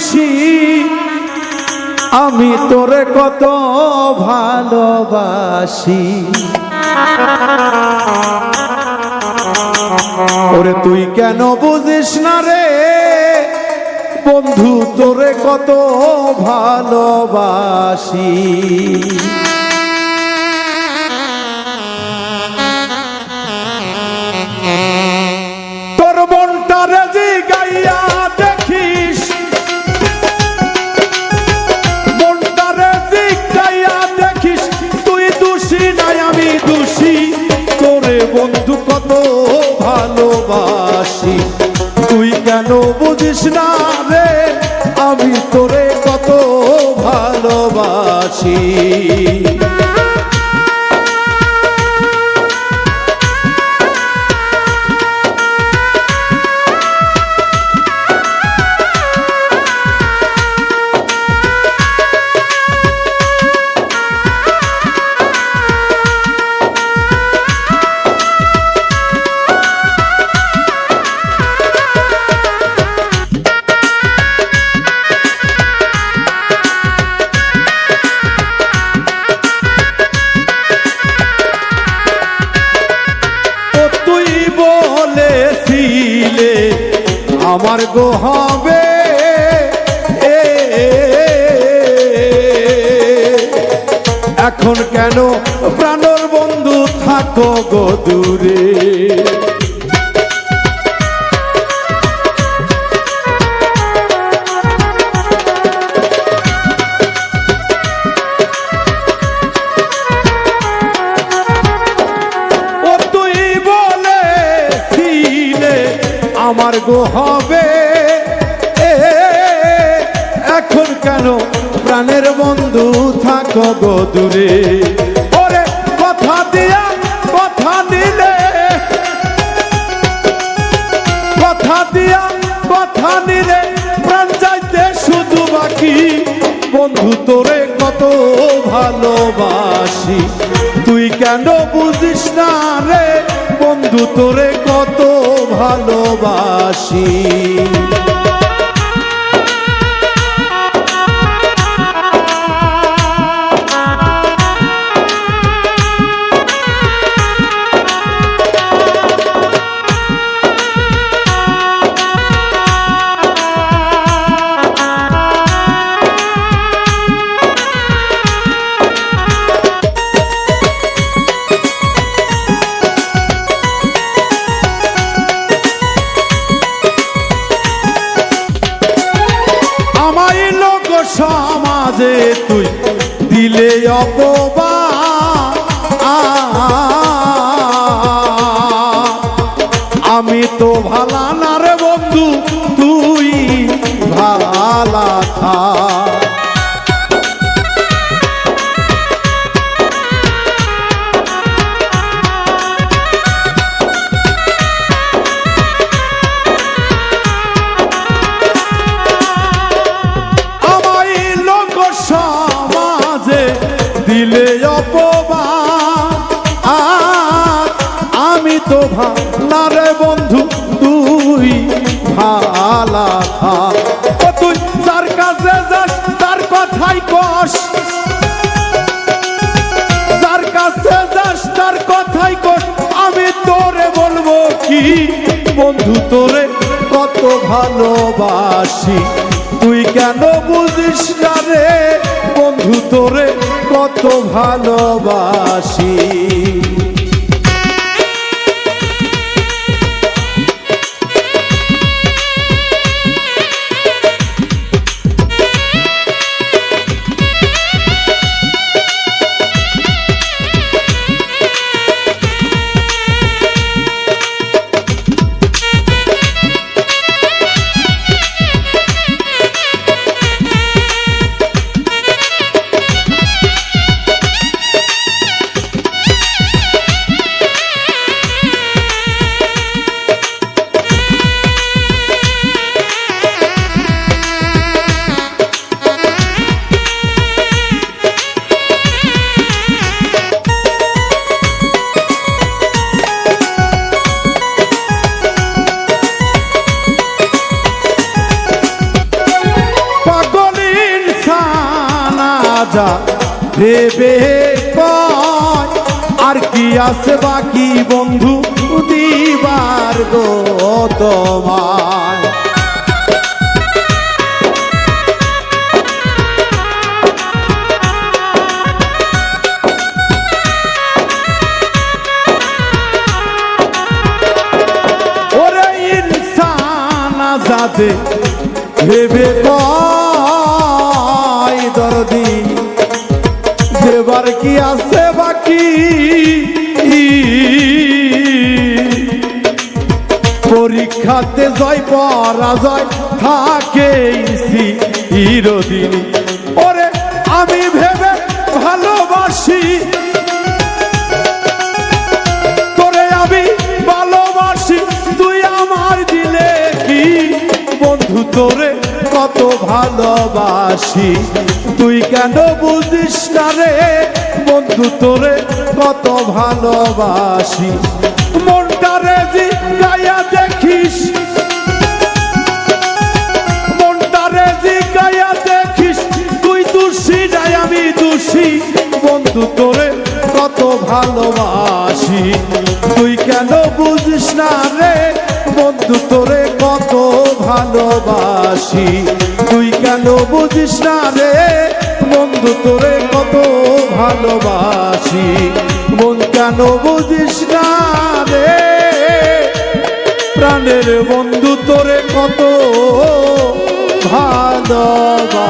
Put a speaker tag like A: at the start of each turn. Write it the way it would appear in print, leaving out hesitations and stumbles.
A: দোষী আমি তোরে কত ভালোবাসি। ওরে তুই কেন বুঝিস না রে বন্ধু তোরে কত ভালোবাসি। তোর মনটারে যে গাইয়া দেখিস, মনটারে যে গাইয়া দেখিস, তুই দোষী নাই আমি দোষী, তোরে বন্ধু কত ভালোবাসি। তুই কেন বুঝিস না রে আমি তোরে কত ভালোবাসি। আমার গো হবে এখন কেন প্রাণের বন্ধু থাকো গো দূরে। ও তুই বলেছিলে আমার গো হবে এখন কেন প্রাণের বন্ধু থাকো গো দূরে। ওরে কথা দিয়া কথা নিলে, কথা দিয়া কথা নিলে প্রাণ যাইতে শুধু বাকি। বন্ধু তোরে কত ভালোবাসি, তুই কেন বুঝিস না রে বন্ধু তোরে কত ভালোবাসি। সমাজে তুই দিলে অপবাদ, আমি তো ভালা না রে বন্ধু তুই ভালা থাক। দিলে অপবাদ আমি তো ভালা রে বন্ধু তুই ভালা থাক। তুই যার কাছে যাস তার কথাই কস, যার কাছে যাস তার কথাই কস। আমি তোরে বলবো কি বন্ধু তোরে কত ভালোবাসি। তুই কেন বুঝিস না রে বন্ধু তোরে কত ভালোবাসি। যা ভেবে কয় আর কি আছে বাকি বন্ধু দিবার গো তোমায়। ওরে ইনসান আজাদে ভেবে কয় দরদি দেবার কি আছে বাকি পরীক্ষাতে জয় পরাজয় থাকেই চিরদিন। ওরে আমি ভেবে ভালোবাসি তোরে আমি ভালোবাসি তুই আমার দিলে কি বন্ধু তোরে কত ভালোবাসি তুই কেন বুঝিস না রে বন্ধু তোরে কত ভালোবাসি। মনটারে জিগাইয়া দেখিস মনটারে জিগাইয়া দেখিস তুই দোষী নাই আমি দোষী বন্ধু তোরে কত ভালোবাসি তুই কেন বুঝিস না রে বন্ধু তোরে কত ভালোবাসি তুই কেন বুঝিস না রে বন্ধু তোরে কত ভালোবাসি মন কেন বুঝিস না রে প্রাণের বন্ধু তোরে কত ভালোবাসি।